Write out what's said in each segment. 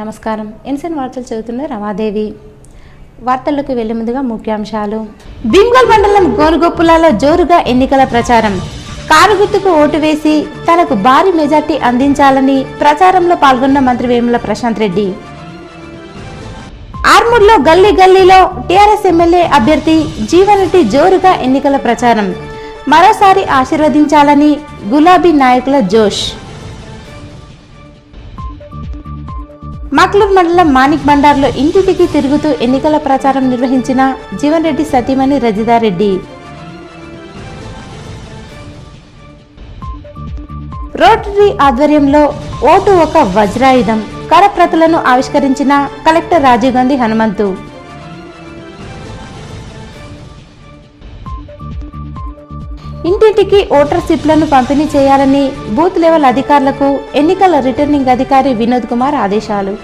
నమస్కారం. ఎన్సన్ వార్తలు చదువుతున్న రమాదేవి. వార్తల్లోకి వెళ్లే ముందుగా ముఖ్యాంశాలు. భీమ్గల్ మండలం గోనుగొప్పులలో జోరుగా ఎన్నికల ప్రచారం. కారు గుర్తుకు ఓటు వేసి తనకు భారీ మెజార్టీ అందించాలని ప్రచారంలో పాల్గొన్న మంత్రి వేముల ప్రశాంత్ రెడ్డి. ఆర్మూర్లో గల్లీ గల్లీలో టీఆర్ఎస్ ఎమ్మెల్యే అభ్యర్థి జీవన్ రెడ్డి జోరుగా ఎన్నికల ప్రచారం. మరోసారి ఆశీర్వదించాలని గులాబీ నాయకుల జోష్. మక్లూర్ మండలం మాణిక్ బండార్లో ఇంటింటికి తిరుగుతూ ఎన్నికల ప్రచారం నిర్వహించిన జీవన్ రెడ్డి సతీమణి రజితారెడ్డి. రోటరీ ఆధ్వర్యంలో ఓటు ఒక వజ్రాయుధం కరప్రతులను ఆవిష్కరించిన కలెక్టర్ రాజీవ్ గాంధీ హనుమంతు. ఇంటింటికి ఓటర్ స్లిప్లను పంపిణీ చేయాలని బూత్ లెవెల్ అధికారులకు ఎన్నికల రిటర్నింగ్ అధికారి వినోద్ కుమార్ ఆదేశాలు.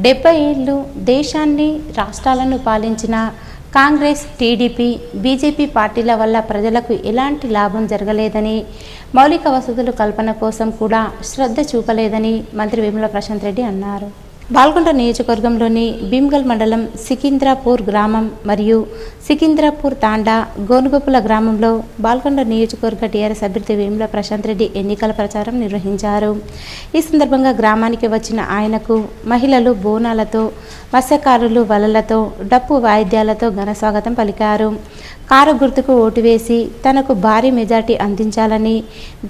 70 ఏళ్లు దేశాన్ని రాష్ట్రాలను పాలించిన కాంగ్రెస్, టీడీపీ, బీజేపీ పార్టీల వల్ల ప్రజలకు ఎలాంటి లాభం జరగలేదని, మౌలిక వసతుల కల్పన కోసం కూడా శ్రద్ధ చూపలేదని మంత్రి వేముల ప్రశాంత్ రెడ్డి అన్నారు. బాల్కొండ నియోజకవర్గంలోని భీమ్గల్ మండలం సికింద్రాపూర్ గ్రామం మరియు సికింద్రాపూర్ తాండా గోనుగొప్పుల గ్రామంలో బాల్కొండ నియోజకవర్గ టీఆర్ఎస్ అభ్యర్థి వేముల ప్రశాంత్ రెడ్డి ఎన్నికల ప్రచారం నిర్వహించారు. ఈ సందర్భంగా గ్రామానికి వచ్చిన ఆయనకు మహిళలు బోనాలతో, మత్స్యకారులు వలలతో, డప్పు వాయిద్యాలతో ఘన స్వాగతం పలికారు. కారు గుర్తుకు ఓటు వేసి తనకు భారీ మెజార్టీ అందించాలని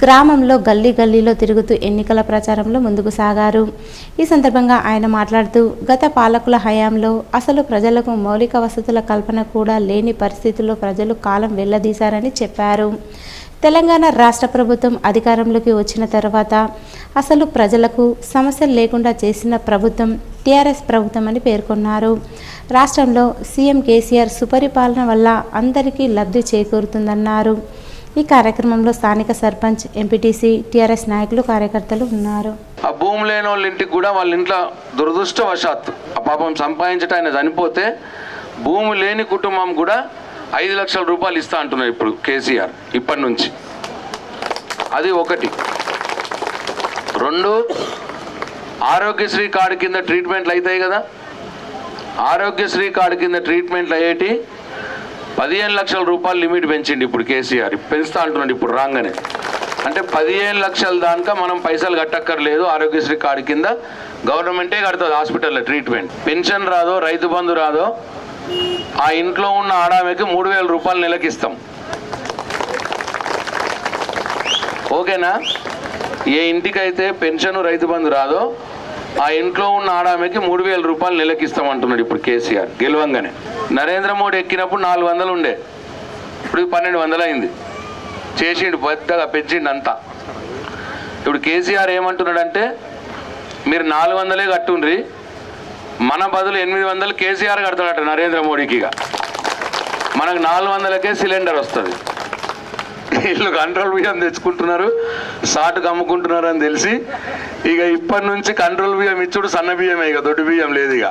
గ్రామంలో గల్లీ గల్లీలో తిరుగుతూ ఎన్నికల ప్రచారంలో ముందుకు సాగారు. ఈ సందర్భంగా ఆయన మాట్లాడుతూ గత పాలకుల హయాంలో అసలు ప్రజలకు మౌలిక వసతుల కల్పన కూడా లేని పరిస్థితుల్లో ప్రజలు కాలం వెళ్లదీశారని చెప్పారు. తెలంగాణ రాష్ట్ర ప్రభుత్వం అధికారంలోకి వచ్చిన తర్వాత అసలు ప్రజలకు సమస్యలు లేకుండా చేసిన ప్రభుత్వం టీఆర్ఎస్ ప్రభుత్వం అని పేర్కొన్నారు. రాష్ట్రంలో సీఎం కేసీఆర్ సుపరిపాలన వల్ల అందరికీ లబ్ధి చేకూరుతుందన్నారు. ఈ కార్యక్రమంలో స్థానిక సర్పంచ్, ఎంపీటీసీ, టీఆర్ఎస్ నాయకులు, కార్యకర్తలు ఉన్నారు. ఆ భూమి లేని వాళ్ళ ఇంటికి కూడా వాళ్ళ ఇంట్లో దురదృష్టవశాత్తు ఆ పాపం సంపాదించట ఆయన చనిపోతే భూమి లేని కుటుంబం కూడా 5 లక్షల రూపాయలు ఇస్తా అంటున్నారు ఇప్పుడు కేసీఆర్ ఇప్పటి నుంచి. అది ఒకటి. 2, ఆరోగ్యశ్రీ కార్డు కింద ట్రీట్మెంట్లు అవుతాయి కదా, ఆరోగ్యశ్రీ కార్డు కింద ట్రీట్మెంట్లు అయ్యేటి 15 లక్షల రూపాయలు లిమిట్ పెంచిండి ఇప్పుడు కేసీఆర్. పెంచుతా అంటున్నాడు ఇప్పుడు రాగానే. అంటే 15 లక్షల దాకా మనం పైసలు కట్టక్కర్లేదు. ఆరోగ్యశ్రీ కార్డు కింద గవర్నమెంటే కడుతుంది హాస్పిటల్లో ట్రీట్మెంట్. పెన్షన్ రాదో, రైతు బంధు రాదో, ఆ ఇంట్లో ఉన్న ఆడామెకి 3,000 రూపాయలు నెలకి ఇస్తాం. ఓకేనా? ఏ ఇంటికైతే పెన్షన్, రైతు బంధు రాదో ఆ ఇంట్లో ఉన్న ఆడామెకి 3,000 రూపాయలు నెలకి ఇస్తామంటున్నాడు ఇప్పుడు కేసీఆర్ గెలవంగానే. నరేంద్ర మోడీ ఎక్కినప్పుడు 400 ఉండే, ఇప్పుడు 1200 అయింది. చేసిండు, పెద్దగా పెంచిండు అంతా. ఇప్పుడు కేసీఆర్ ఏమంటున్నాడంటే మీరు 400 కట్టుండ్రి, మన బదులు 800 కేసీఆర్ కడతాడట నరేంద్ర మోడీకి. ఇక మనకు 400కే సిలిండర్ వస్తుంది. వీళ్ళు కంట్రోల్ బియ్యం తెచ్చుకుంటున్నారు, సాటుకు అమ్ముకుంటున్నారు అని తెలిసి ఇక ఇప్పటి నుంచి కంట్రోల్ బియ్యం ఇచ్చుడు సన్న బియ్యమే, ఇక దొడ్డు బియ్యం లేదు. ఇక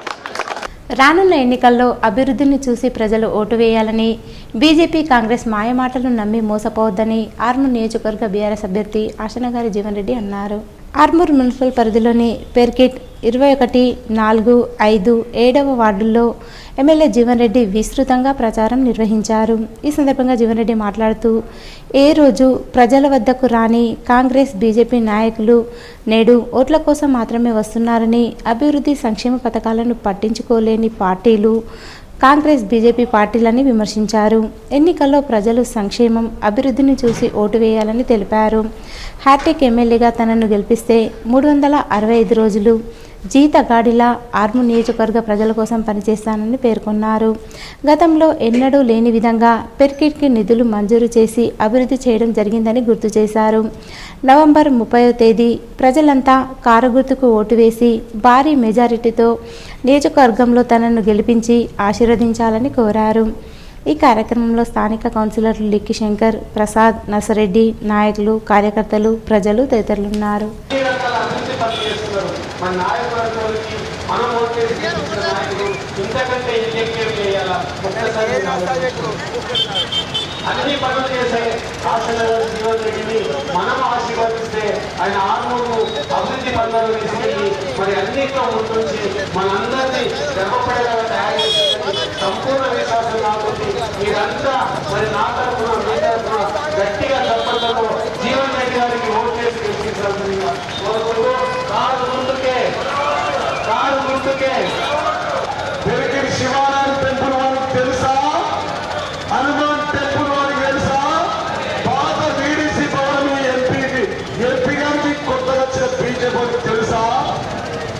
రానున్న ఎన్నికల్లో అభివృద్ధిని చూసి ప్రజలు ఓటు వేయాలని, బీజేపీ, కాంగ్రెస్ మాయమాటలు నమ్మి మోసపోవద్దని ఆర్మూర్ నియోజకవర్గ బీఆర్ఎస్ అభ్యర్థి ఆశనగారి జీవన్ రెడ్డి అన్నారు. ఆర్మూర్ మున్సిపల్ పరిధిలోని పెర్కిట్ 21, 4, 5, 7వ వార్డుల్లో ఎమ్మెల్యే జీవన్ రెడ్డి విస్తృతంగా ప్రచారం నిర్వహించారు. ఈ సందర్భంగా జీవన్ రెడ్డి మాట్లాడుతూ ఏ రోజు ప్రజల వద్దకు రాని కాంగ్రెస్, బీజేపీ నాయకులు నేడు ఓట్ల కోసం మాత్రమే వస్తున్నారని, అభివృద్ధి సంక్షేమ పథకాలను పట్టించుకోలేని పార్టీలు కాంగ్రెస్, బీజేపీ పార్టీలని విమర్శించారు. ఎన్నికల్లో ప్రజలు సంక్షేమం, అభివృద్ధిని చూసి ఓటు వేయాలని తెలిపారు. హ్యాట్రిక్ ఎమ్మెల్యేగా తనను గెలిపిస్తే 365 రోజులు జీతగాడిలా ఆర్మూర్ నియోజకవర్గ ప్రజల కోసం పనిచేస్తానని పేర్కొన్నారు. గతంలో ఎన్నడూ లేని విధంగా పెర్కిట్కి నిధులు మంజూరు చేసి అభివృద్ధి చేయడం జరిగిందని గుర్తు చేశారు. నవంబర్ 30వ తేదీ ప్రజలంతా కారు గుర్తుకు ఓటు వేసి భారీ మెజారిటీతో నియోజకవర్గంలో తనను గెలిపించి ఆశీర్వదించాలని కోరారు. ఈ కార్యక్రమంలో స్థానిక కౌన్సిలర్లు లిక్కి శంకర్, ప్రసాద్, నర్సరెడ్డి, నాయకులు, కార్యకర్తలు, ప్రజలు తదితరులున్నారు. అన్ని పనులు చేసే ఆశనగర్ జీవన్ రెడ్డిని మనం ఆశీర్వదిస్తే ఆయన ఆర్మూరు అభివృద్ధి పనులను తీసుకెళ్ళి మరి అన్నింటిలో ముందుంచి మనందరినీ గర్వపడేలా తయారు చేసి సంపూర్ణ విశ్వాసం కాబట్టి మీరంతా మరి నా తరఫున మీ తరఫున గట్టిగా చప్పట్లతో జీవన్ రెడ్డి గారికి ఓటు చేసి గెలిపించాల్సిందిగా కోరుకుంటూ కారు ముందుకే పెరిగిరి శివాలయం టెంపుల్ వారికి తెలుసా? హనుమాన్ టెంపుల్ వారికి తెలుసా? పాత వీడీసీ భవన్ ఎంపీ గారికి కొత్తగా వచ్చిన బీజేపీ తెలుసా?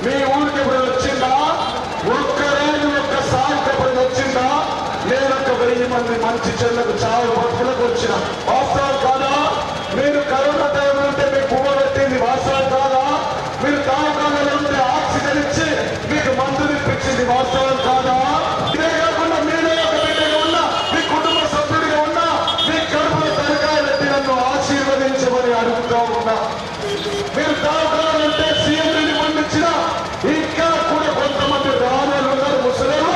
మీ ఊరికి ఎప్పుడు వచ్చిందా? ఒక్కసారి ఎప్పుడు వచ్చిందా? నేను 1000 మంది మంచి చెల్లకు చావు భక్తులకు వచ్చిన వాస్తవం కాదా? మీరు కరోనా టైంలో ఉంటే మీకు పువ్వు పెట్టింది వాస్తవం కాదా? మీరు తాగుకాలలో ఉంటే ఆక్సిజన్ ఇచ్చి మీకు మందులు ఇప్పించింది వాస్తవం కాదా? ఇదే కాకుండా మీరే ఒక బిడ్డగా ఉన్నా, మీ కుటుంబ సభ్యుడిగా ఉన్నా, మీ కడుపులో తలకాయ పెట్టి నన్ను ఆశీర్వదించమని అడుగుతా ఉన్నా. మీరు తాగుకాలంటే సీఎంని పండించిన ఇంకా కూడా కొంతమంది రాజులు ఉన్నారు, ముసలేమో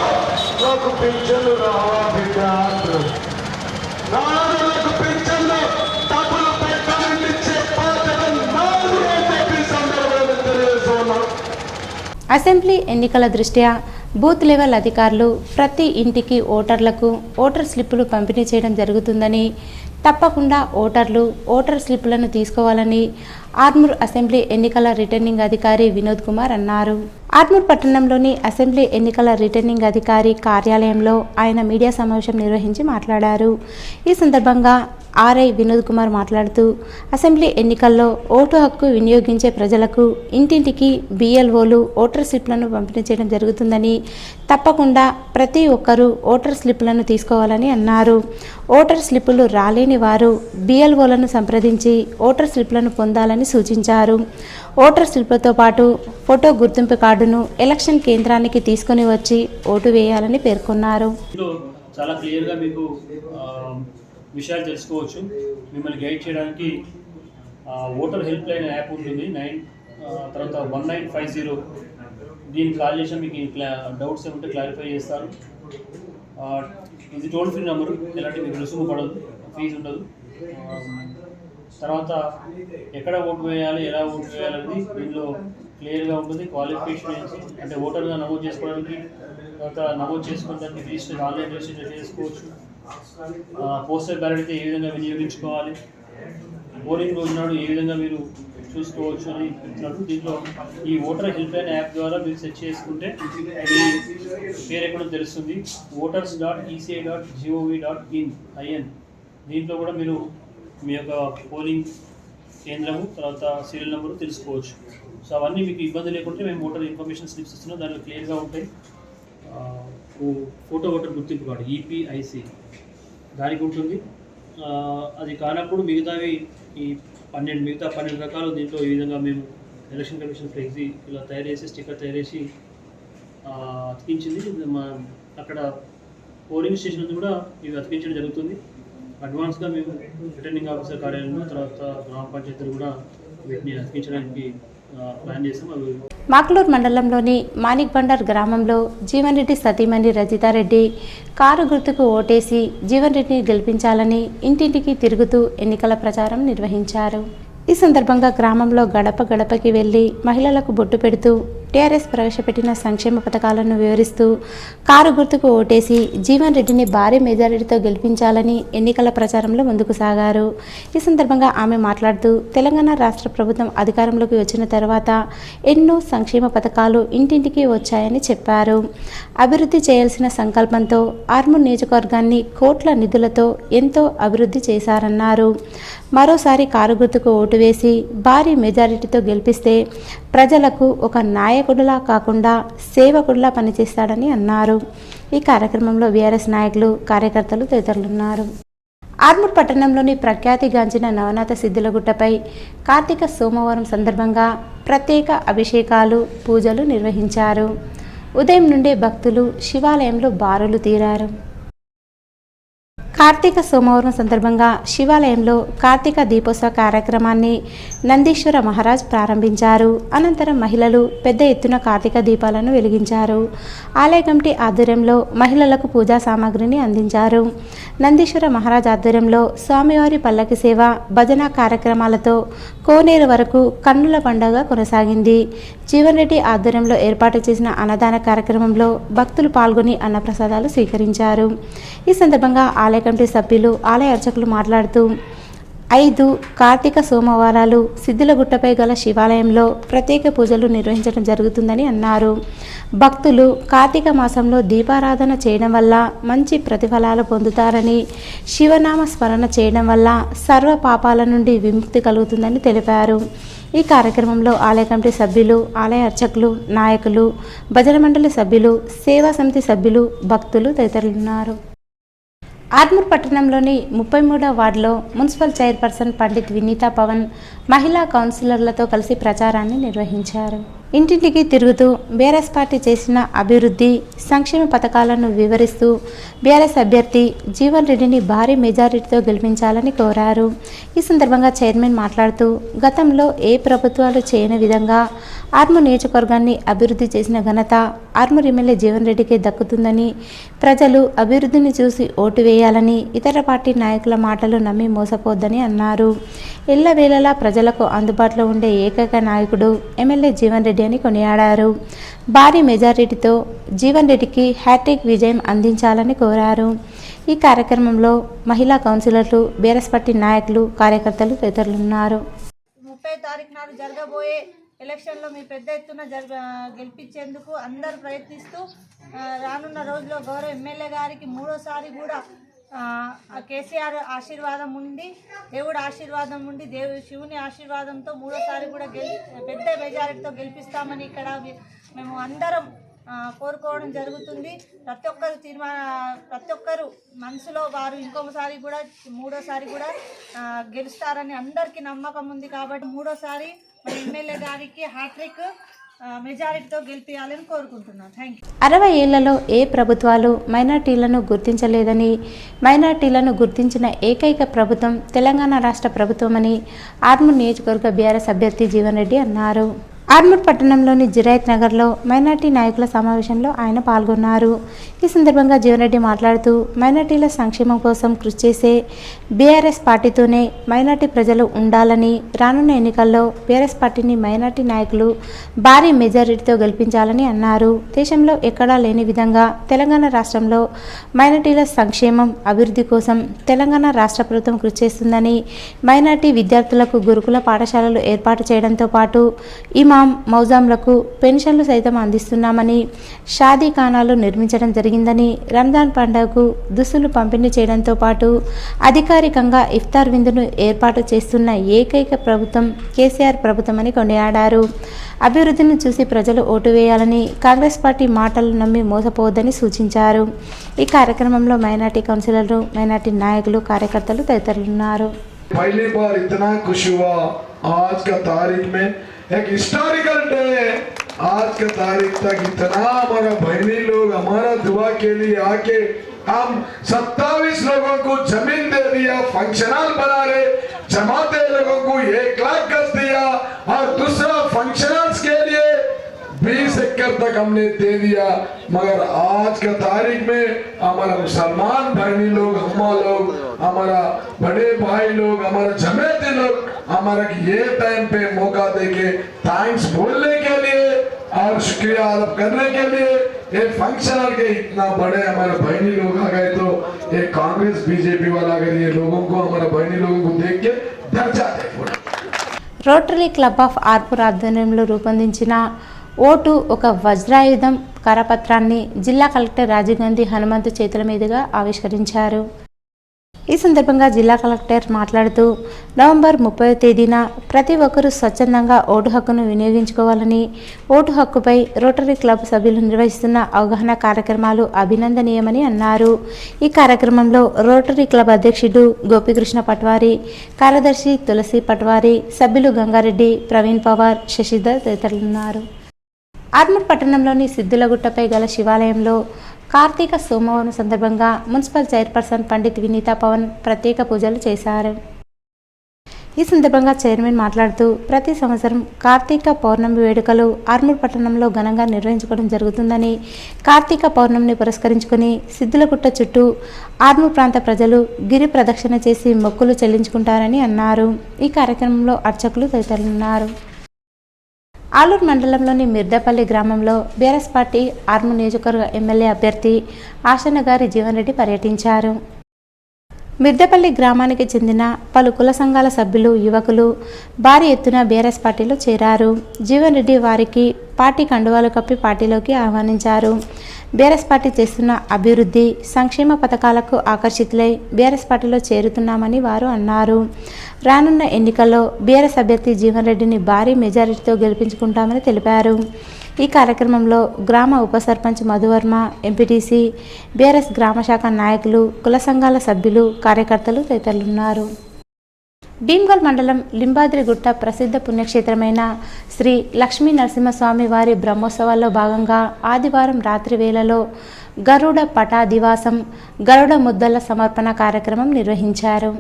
నాకు పింఛన్లు రావా బిడ్డ అంటారు. రాజులకు పింఛన్లు డబ్బులు పెట్టాలని ఇచ్చే బాధ్యత నాది అని చెప్పి సందర్భంగా తెలియజేస్తున్నాను. అసెంబ్లీ ఎన్నికల దృష్ట్యా బూత్ లెవెల్ అధికారులు ప్రతి ఇంటికి ఓటర్లకు ఓటర్ స్లిప్పులు పంపిణీ చేయడం జరుగుతుందని, తప్పకుండా ఓటర్లు ఓటర్ స్లిప్పులను తీసుకోవాలని ఆర్మూర్ అసెంబ్లీ ఎన్నికల రిటర్నింగ్ అధికారి వినోద్ కుమార్ అన్నారు. ఆర్మూర్ పట్టణంలోని అసెంబ్లీ ఎన్నికల రిటర్నింగ్ అధికారి కార్యాలయంలో ఆయన మీడియా సమావేశం నిర్వహించి మాట్లాడారు. ఈ సందర్భంగా ఆర్ఐ వినోద్ కుమార్ మాట్లాడుతూ అసెంబ్లీ ఎన్నికల్లో ఓటు హక్కు వినియోగించే ప్రజలకు ఇంటింటికి బిఎల్ఓలు ఓటర్ స్లిప్లను పంపిణీ చేయడం జరుగుతుందని, తప్పకుండా ప్రతి ఒక్కరూ ఓటర్ స్లిప్లను తీసుకోవాలని అన్నారు. ఓటర్ స్లిప్పులు రాలేని వారు బిఎల్ఓలను సంప్రదించి ఓటర్ స్లిప్లను పొందాలని సూచించారు. ఓటర్ స్లిప్లతో పాటు ఫోటో గుర్తింపు కార్డును ఎలక్షన్ కేంద్రానికి తీసుకుని వచ్చి ఓటు వేయాలని పేర్కొన్నారు. చాలా క్లియర్గా మీకు విషయాలు తెలుసుకోవచ్చు. మిమ్మల్ని గైడ్ చేయడానికి ఓటర్ హెల్ప్ లైన్ యాప్ ఉంటుంది, తర్వాత 1950. దీన్ని కాల్ చేసి మీకు డౌట్స్ ఏమంటే క్లారిఫై చేస్తారు. ఇది టోల్ ఫ్రీ నెంబరు, ఎలాంటి మీకు రుసుము పడదు, ఫీజు ఉండదు. తర్వాత ఎక్కడ ఓటు వేయాలి, ఎలా ఓటు వేయాలనేది దీనిలో క్లియర్గా ఉంటుంది. క్వాలిఫికేషన్ అంటే ఓటర్గా నమోదు చేసుకోవడానికి, తర్వాత నమోదు చేసుకోవడానికి రిజిస్టర్ ఆన్లైన్ రిజిస్టర్ చేసుకోవచ్చు. పోస్టల్ బ్యాలెట్ అయితే ఏ విధంగా వినియోగించుకోవాలి, పోలింగ్ రోజు నాడు ఏ విధంగా మీరు చూసుకోవచ్చు అని చెప్తున్నారు. దీంట్లో ఈ ఓటర్ హెల్ప్ లైన్ యాప్ ద్వారా మీరు సెర్చ్ చేసుకుంటే మీ పేరు ఎక్కడో తెలుస్తుంది. voters.eci.gov.in దీంట్లో కూడా మీరు మీ యొక్క పోలింగ్ కేంద్రము, తర్వాత సీరియల్ నెంబరు తెలుసుకోవచ్చు. సో అవన్నీ మీకు ఇబ్బంది లేకుంటే మేము ఓటర్ ఇన్ఫర్మేషన్ స్లిప్స్ ఇస్తున్నాం, దాంట్లో క్లియర్గా ఉంటాయి. ఫోటో ఓటర్ గుర్తింపు కార్డు EPIC దానికి ఉంటుంది. అది కానప్పుడు మిగతావి ఈ 12 రకాలు దీంట్లో ఈ విధంగా మేము ఎలక్షన్ కమిషన్ ఫ్లెక్సీ ఇలా తయారు చేసి స్టిక్కర్ తయారు చేసి అతికించింది. అక్కడ పోలింగ్ స్టేషన్ కూడా ఇవి అతికించడం జరుగుతుంది. అడ్వాన్స్గా మేము రిటర్నింగ్ ఆఫీసర్ కార్యాలయంలో, తర్వాత గ్రామ పంచాయతీలు కూడా వీటిని అతికించడానికి ప్లాన్ చేసాం. అవి మాక్లూర్ మండలంలోని మాణిక్ బండర్ గ్రామంలో జీవన్ రెడ్డి సతీమణి రజితారెడ్డి కారు గుర్తుకు ఓటేసి జీవన్ రెడ్డిని గెలిపించాలని ఇంటింటికి తిరుగుతూ ఎన్నికల ప్రచారం నిర్వహించారు. ఈ సందర్భంగా గ్రామంలో గడప గడపకి వెళ్లి మహిళలకు బొట్టు పెడుతూ టీఆర్ఎస్ ప్రవేశపెట్టిన సంక్షేమ పథకాలను వివరిస్తూ కారు గుర్తుకు ఓటేసి జీవన్ రెడ్డిని భారీ మెజారిటీతో గెలిపించాలని ఎన్నికల ప్రచారంలో ముందుకు సాగారు. ఈ సందర్భంగా ఆమె మాట్లాడుతూ తెలంగాణ రాష్ట్ర ప్రభుత్వం అధికారంలోకి వచ్చిన తర్వాత ఎన్నో సంక్షేమ పథకాలు ఇంటింటికి వచ్చాయని చెప్పారు. అభివృద్ధి చేయాల్సిన సంకల్పంతో ఆర్మూర్ నియోజకవర్గాన్ని కోట్ల నిధులతో ఎంతో అభివృద్ధి చేశారన్నారు. మరోసారి కారు గుర్తుకు ఓటు వేసి భారీ మెజారిటీతో గెలిపిస్తే ప్రజలకు ఒక నాయకుడిలా కాకుండా సేవకుడిలా పనిచేస్తాడని అన్నారు. ఈ కార్యక్రమంలో బీఆర్ఎస్ నాయకులు, కార్యకర్తలు తదితరులున్నారు. ఆర్మూర్ పట్టణంలోని ప్రఖ్యాతిగాంచిన నవనాథ సిద్ధులగుట్టపై కార్తీక సోమవారం సందర్భంగా ప్రత్యేక అభిషేకాలు, పూజలు నిర్వహించారు. ఉదయం నుండే భక్తులు శివాలయంలో బారులు తీరారు. కార్తీక సోమవారం సందర్భంగా శివాలయంలో కార్తీక దీపోత్సవ కార్యక్రమాన్ని నందీశ్వర మహారాజ్ ప్రారంభించారు. అనంతరం మహిళలు పెద్ద ఎత్తున కార్తీక దీపాలను వెలిగించారు. ఆలయ కమిటీ ఆధ్వర్యంలో మహిళలకు పూజా సామాగ్రిని అందించారు. నందీశ్వర మహారాజ్ ఆధ్వర్యంలో స్వామివారి పల్లకి సేవ, భజన కార్యక్రమాలతో కోనేరు వరకు కన్నుల పండుగ కొనసాగింది. జీవన్ రెడ్డి ఆధ్వర్యంలో ఏర్పాటు చేసిన అన్నదాన కార్యక్రమంలో భక్తులు పాల్గొని అన్నప్రసాదాలు స్వీకరించారు. ఈ సందర్భంగా ఆలయ కమిటీ సభ్యులు, ఆలయ అర్చకులు మాట్లాడుతూ 5 కార్తీక సోమవారాలు సిద్ధిలగుట్టపై గల శివాలయంలో ప్రత్యేక పూజలు నిర్వహించడం జరుగుతుందని అన్నారు. భక్తులు కార్తీక మాసంలో దీపారాధన చేయడం వల్ల మంచి ప్రతిఫలాలు పొందుతారని, శివనామ స్మరణ చేయడం వల్ల సర్వ పాపాల నుండి విముక్తి కలుగుతుందని తెలిపారు. ఈ కార్యక్రమంలో ఆలయ కమిటీ సభ్యులు, ఆలయ అర్చకులు, నాయకులు, భజన మండలి సభ్యులు, సేవా సమితి సభ్యులు, భక్తులు తదితరులున్నారు. ఆర్మూర్ పట్టణంలోని 33వ వార్డులో మున్సిపల్ చైర్పర్సన్ పండిత్ వినీతా పవన్ మహిళా కౌన్సిలర్లతో కలిసి ప్రచారాన్ని నిర్వహించారు. ఇంటింటికి తిరుగుతూ బీఆర్ఎస్ పార్టీ చేసిన అభివృద్ధి, సంక్షేమ పథకాలను వివరిస్తూ బీఆర్ఎస్ అభ్యర్థి జీవన్ రెడ్డిని భారీ మెజారిటీతో గెలిపించాలని కోరారు. ఈ సందర్భంగా చైర్మన్ మాట్లాడుతూ గతంలో ఏ ప్రభుత్వాలు చేయని విధంగా ఆర్మూర్ నియోజకవర్గాన్ని అభివృద్ధి చేసిన ఘనత ఆర్మూర్ ఎమ్మెల్యే జీవన్ రెడ్డికి దక్కుతుందని, ప్రజలు అభివృద్ధిని చూసి ఓటు వేయాలని, ఇతర పార్టీ నాయకుల మాటలు నమ్మి మోసపోద్దని అన్నారు. ఎల్లవేళలా ప్రజలకు అందుబాటులో ఉండే ఏకైక నాయకుడు ఎమ్మెల్యే జీవన్ రెడ్డి అని కొనియాడారు. భారీ మెజారిటీతో జీవన్ రెడ్డికి హ్యాట్రిక్ విజయం అందించాలని కోరారు. ఈ కార్యక్రమంలో మహిళా కౌన్సిలర్లు, బీఆర్ఎస్ పార్టీ నాయకులు, కార్యకర్తలు తదితరులున్నారు. 30వ తారీఖు నాడు జరగబోయే ఎలక్షన్లో మీ పెద్ద ఎత్తున గెలిపించేందుకు అందరూ ప్రయత్నిస్తూ రానున్న రోజుల్లో గౌరవ ఎమ్మెల్యే గారికి 3వసారి కూడా కేసీఆర్ ఆశీర్వాదం ఉండి, దేవుడు ఆశీర్వాదం ఉండి, శివుని ఆశీర్వాదంతో 3వసారి కూడా పెద్ద మెజారిటీతో గెలిపిస్తామని ఇక్కడ మేము అందరం కోరుకోవడం జరుగుతుంది. ప్రతి ఒక్కరు మనసులో వారు ఇంకొకసారి కూడా 3వసారి కూడా గెలుస్తారని అందరికీ నమ్మకం ఉంది. కాబట్టి 3వసారి మన ఎమ్మెల్యే గారికి హ్యాట్రిక్ మెజారిటీతో గెలిపించాలని కోరుకుంటున్నాను. Thank you. 60 ఏళ్లలో ఏ ప్రభుత్వాలు మైనార్టీలను గుర్తించలేదని, మైనార్టీలను గుర్తించిన ఏకైక ప్రభుత్వం తెలంగాణ రాష్ట్ర ప్రభుత్వమని ఆర్మూర్ నియోజకవర్గ బీఆర్ఎస్ అభ్యర్థి జీవన్ రెడ్డి అన్నారు. ఆర్మూర్ పట్టణంలోని జిరాయత్ నగర్లో మైనార్టీ నాయకుల సమావేశంలో ఆయన పాల్గొన్నారు. ఈ సందర్భంగా జీవన్ రెడ్డి మాట్లాడుతూ మైనార్టీల సంక్షేమం కోసం కృషి చేసే బీఆర్ఎస్ పార్టీతోనే మైనార్టీ ప్రజలు ఉండాలని, రానున్న ఎన్నికల్లో బీఆర్ఎస్ పార్టీని మైనార్టీ నాయకులు భారీ మెజారిటీతో గెలిపించాలని అన్నారు. దేశంలో ఎక్కడా లేని విధంగా తెలంగాణ రాష్ట్రంలో మైనార్టీల సంక్షేమం, అభివృద్ధి కోసం తెలంగాణ రాష్ట్ర ప్రభుత్వం కృషి చేస్తుందని, మైనార్టీ విద్యార్థులకు గురుకుల పాఠశాలలు ఏర్పాటు చేయడంతో పాటు ఇమాం మౌజాంలకు పెన్షన్లు సైతం అందిస్తున్నామని, షాదీ ఖానాలు నిర్మించడం జరిగిందని, రంజాన్ పండుగకు దుస్తులు పంపిణీ చేయడంతో పాటు అధికారికంగా ఇఫ్తార్ విందును ఏర్పాటు చేస్తున్న ఏకైక ప్రభుత్వం కేసీఆర్ ప్రభుత్వం అని కొనియాడారు. అభివృద్ధిని చూసి ప్రజలు ఓటు వేయాలని, కాంగ్రెస్ పార్టీ మాటలు నమ్మి మోసపోవద్దని సూచించారు. ఈ కార్యక్రమంలో మైనార్టీ కౌన్సిలర్లు, మైనార్టీ నాయకులు, కార్యకర్తలు తదితరులున్నారు. पहली बार इतना खुश हुआ आज का तारीख में, एक हिस्टोरिकल डे है। आज का तारीख तक इतना हमारा बहनी लोग हमारा दुआ के लिए आके हम 27 लोगों को जमीन दे दिया, फंक्शन हॉल बना रहे, जमाते लोगों को 1 लाख गज दिया और दूसरा फंक्शन हॉल्स के लिए 20 एकड़ तक हमने दे दिया। मगर आज का तारीख में हमारा मुसलमान भाई लोग, अम्मा लोग, हमारा बड़े भाई लोग, हमारा जमाती लोग हमारा ये टाइम पे मौका देके थैंक्स बोलने के लिए और शुक्रिया अदा करने के लिए ये फंक्शन के इतना बड़े हमारे बहनी लोग आ गए। तो ये कांग्रेस बीजेपी वाला अगर ये लोगों को, हमारे बहनी लोगों को देख के डर जाते पूरा। రోటరీ క్లబ్ ఆఫ్ ఆర్మూర్ ఆధ్వర్యంలో రూపొందించిన ఓటు ఒక వజ్రాయుధం కరపత్రాన్ని జిల్లా కలెక్టర్ రాజీవ్ గాంధీ హనుమంతు చేతుల మీదుగా ఆవిష్కరించారు. ఈ సందర్భంగా జిల్లా కలెక్టర్ మాట్లాడుతూ నవంబర్ 30వ తేదీన ప్రతి ఒక్కరూ స్వచ్ఛందంగా ఓటు హక్కును వినియోగించుకోవాలని, ఓటు హక్కుపై రోటరీ క్లబ్ సభ్యులు నిర్వహిస్తున్న అవగాహన కార్యక్రమాలు అభినందనీయమని అన్నారు. ఈ కార్యక్రమంలో రోటరీ క్లబ్ అధ్యక్షుడు గోపికృష్ణ పట్వారి, కార్యదర్శి తులసి పట్వారి, సభ్యులు గంగారెడ్డి, ప్రవీణ్ పవార్, శశిధర్ తదితరులున్నారు. ఆర్మూర్ పట్టణంలోని సిద్దులగుట్టపై గల శివాలయంలో కార్తీక సోమవారం సందర్భంగా మున్సిపల్ చైర్పర్సన్ పండిత్ వినీతా పవన్ ప్రత్యేక పూజలు చేశారు. ఈ సందర్భంగా చైర్మన్ మాట్లాడుతూ ప్రతి సంవత్సరం కార్తీక పౌర్ణమి వేడుకలు ఆర్మూర్ పట్టణంలో ఘనంగా నిర్వహించుకోవడం జరుగుతుందని, కార్తీక పౌర్ణమిని పురస్కరించుకుని సిద్ధులగుట్ట చుట్టూ ఆర్మూర్ ప్రాంత ప్రజలు గిరి ప్రదక్షిణ చేసి మొక్కులు చెల్లించుకుంటారని అన్నారు. ఈ కార్యక్రమంలో అర్చకులు తదితరులున్నారు. ఆలూరు మండలంలోని మిర్దపల్లి గ్రామంలో బీఆర్ఎస్ పార్టీ ఆర్మూర్ నియోజకవర్గ ఎమ్మెల్యే అభ్యర్థి ఆశనగారి జీవన్ రెడ్డి పర్యటించారు. మిర్దపల్లి గ్రామానికి చెందిన పలు కుల సంఘాల సభ్యులు, యువకులు భారీ ఎత్తున బీఆర్ఎస్ పార్టీలో చేరారు. జీవన్ రెడ్డి వారికి పార్టీ కండువాలు కప్పి పార్టీలోకి ఆహ్వానించారు. బీఆర్ఎస్ పార్టీ చేస్తున్న అభివృద్ధి, సంక్షేమ పథకాలకు ఆకర్షితులై బీఆర్ఎస్ పార్టీలో చేరుతున్నామని వారు అన్నారు. రానున్న ఎన్నికల్లో బీఆర్ఎస్ అభ్యర్థి జీవన్ రెడ్డిని భారీ మెజారిటీతో గెలిపించుకుంటామని తెలిపారు. ఈ కార్యక్రమంలో గ్రామ ఉప సర్పంచ్ మధువర్మ, ఎంపీటీసీ, బీఆర్ఎస్ గ్రామ శాఖ నాయకులు, కుల సంఘాల సభ్యులు, కార్యకర్తలు తదితరులున్నారు. భీమ్గల్ మండలం లింబాద్రిగుట్ట ప్రసిద్ధ పుణ్యక్షేత్రమైన శ్రీ లక్ష్మీ నరసింహస్వామి వారి బ్రహ్మోత్సవాల్లో భాగంగా ఆదివారం రాత్రి వేళలో గరుడ పటాదివాసం, గరుడ ముద్దల సమర్పణ కార్యక్రమం నిర్వహించారు.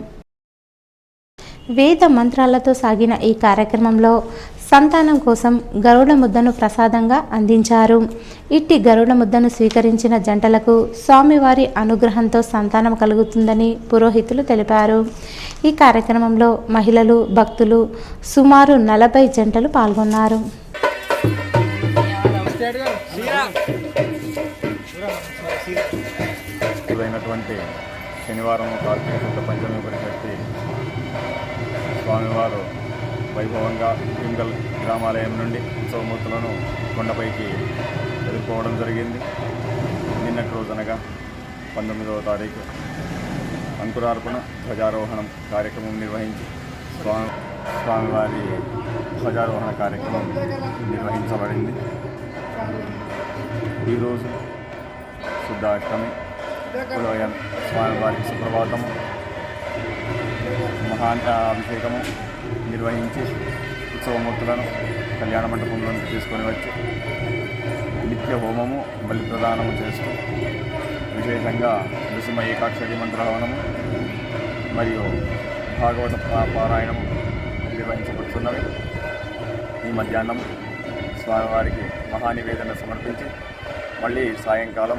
వేద మంత్రాలతో సాగిన ఈ కార్యక్రమంలో సంతానం కోసం గరుడ ముద్దను ప్రసాదంగా అందించారు. ఇట్టి గరుడ ముద్దను స్వీకరించిన జంటలకు స్వామివారి అనుగ్రహంతో సంతానం కలుగుతుందని పురోహితులు తెలిపారు. ఈ కార్యక్రమంలో మహిళలు, భక్తులు సుమారు 40 జంటలు పాల్గొన్నారు. శనివారం కార్తీక శుద్ధ పంచమి పరిషత్తి స్వామివారు వైభవంగా భీమ్గల్ గ్రామాలయం నుండి ఉత్సవమూర్తులను కొండపైకి ఎదుర్కోవడం జరిగింది. నిన్నటి రోజనగా 19వ తారీఖు అంకురార్పణ ధ్వజారోహణం కార్యక్రమం నిర్వహించి స్వామివారి ధ్వజారోహణ కార్యక్రమం నిర్వహించబడింది. ఈరోజు శుద్ధాష్టమి ఉదయం స్వామివారికి సుప్రభాతము, అభిషేకము నిర్వహించి ఉత్సవమూర్తులను కళ్యాణ మండపంలోకి తీసుకొని వచ్చి నిత్య హోమము, బలి ప్రదానము చేస్తూ విశేషంగా నృసింహ ఏకాక్షరి మంత్రహవనము మరియు భాగవత పారాయణము నిర్వహించబడుతున్నవి. ఈ మధ్యాహ్నం స్వామివారికి మహానివేదన సమర్పించి మళ్ళీ సాయంకాల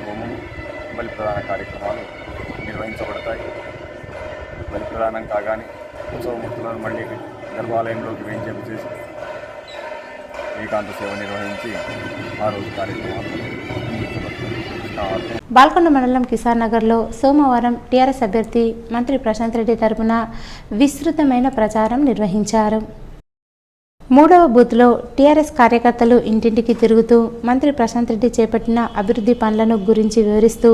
హోమము, బలి ప్రదాన కార్యక్రమాలు నిర్వహించబడతాయి. బలి ప్రదానం కాగానే ఉత్సవమూర్తులను మళ్ళీ గర్భాలయంలోకి వేంచేపు చేసి ఏకాంత సేవ నిర్వహించి ఆ రోజు కార్యక్రమాలు నిర్వహించబడతాయి. బాల్కొండ మండలం కిసాన్ నగర్లో సోమవారం టీఆర్ఎస్ అభ్యర్థి మంత్రి ప్రశాంత్ రెడ్డి తరపున విస్తృతమైన ప్రచారం నిర్వహించారు. 3వ బూత్లో టీఆర్ఎస్ కార్యకర్తలు ఇంటింటికి తిరుగుతూ మంత్రి ప్రశాంత్ రెడ్డి చేపట్టిన అభివృద్ధి పనులను గురించి వివరిస్తూ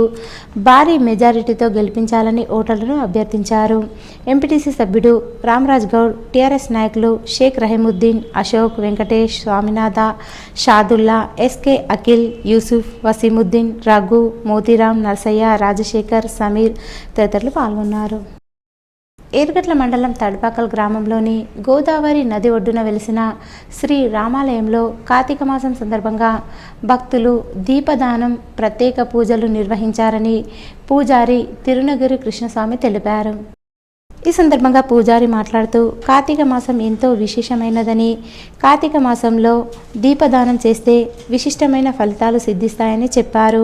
భారీ మెజారిటీతో గెలిపించాలని ఓటర్లను అభ్యర్థించారు. ఎంపీటీసీ సభ్యుడు రామరాజ్ గౌడ్, టీఆర్ఎస్ నాయకులు షేక్ రహీముద్దీన్, అశోక్, వెంకటేష్, స్వామినాథ, షాదుల్లా, ఎస్కే, అఖిల్, యూసుఫ్, వసీముద్దీన్, రఘు, మోతీరాం, నర్సయ్య, రాజశేఖర్, సమీర్ తదితరులు పాల్గొన్నారు. ఏర్గట్ల మండలం తడపాకల్ గ్రామంలోని గోదావరి నది ఒడ్డున వెలిసిన శ్రీ రామాలయంలో కార్తీక మాసం సందర్భంగా భక్తులు దీపదానం, ప్రత్యేక పూజలు నిర్వహించారని పూజారి తిరునగిరి కృష్ణస్వామి తెలిపారు. ఈ సందర్భంగా పూజారి మాట్లాడుతూ కార్తీక మాసం ఎంతో విశేషమైనదని, కార్తీక మాసంలో దీపదానం చేస్తే విశిష్టమైన ఫలితాలు సిద్ధిస్తాయని చెప్పారు.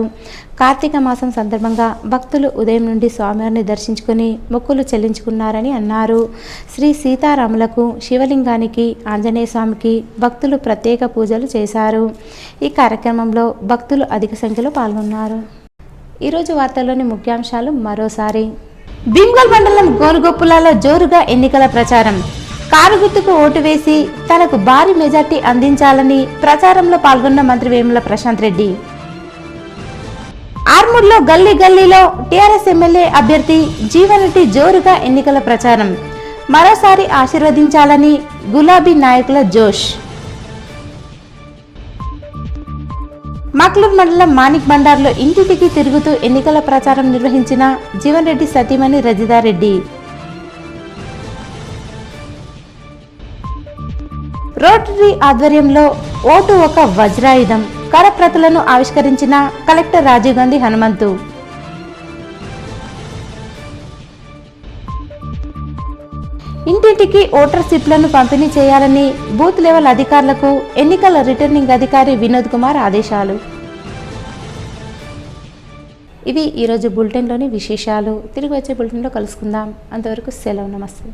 కార్తీక మాసం సందర్భంగా భక్తులు ఉదయం నుండి స్వామివారిని దర్శించుకుని మొక్కులు చెల్లించుకున్నారని అన్నారు. శ్రీ సీతారాములకు, శివలింగానికి, ఆంజనేయ స్వామికి భక్తులు ప్రత్యేక పూజలు చేశారు. ఈ కార్యక్రమంలో భక్తులు అధిక సంఖ్యలో పాల్గొన్నారు. ఈరోజు వార్తల్లోని ముఖ్యాంశాలు మరోసారి. భీమ్గల్ మండలం గోనుగొప్పులలో జోరుగా ఎన్నికల ప్రచారం. కారు గుర్తుకు ఓటు వేసి తనకు భారీ మెజార్టీ అందించాలని ప్రచారంలో పాల్గొన్న మంత్రి వేముల ప్రశాంత్ రెడ్డి. ఆర్మూర్లో గల్లీ గల్లీలో టీఆర్ఎస్ ఎమ్మెల్యే అభ్యర్థి జీవన్ రెడ్డి జోరుగా ఎన్నికల ప్రచారం. మరోసారి ఆశీర్వదించాలని గులాబీ నాయకుల జోష్. మక్లూర్ మండలం మాణిక్ బండార్లో ఇంటింటికి తిరుగుతూ ఎన్నికల ప్రచారం నిర్వహించిన జీవన్ రెడ్డి సతీమణి రజితారెడ్డి. రోటరీ ఆధ్వర్యంలో ఓటు ఒక వజ్రాయుధం కరప్రతులను ఆవిష్కరించిన కలెక్టర్ రాజీవ్ గాంధీ హనుమంతు. ఇంటింటికి ఓటర్ స్లిప్లను పంపిణీ చేయాలని బూత్ లెవెల్ అధికారులకు ఎన్నికల రిటర్నింగ్ అధికారి వినోద్ కుమార్ ఆదేశాలు. ఇవి ఈరోజు బులెటిన్లోని విశేషాలు. తిరిగి వచ్చే బులెటిన్లో కలుసుకుందాం. అంతవరకు సెలవు. నమస్తే.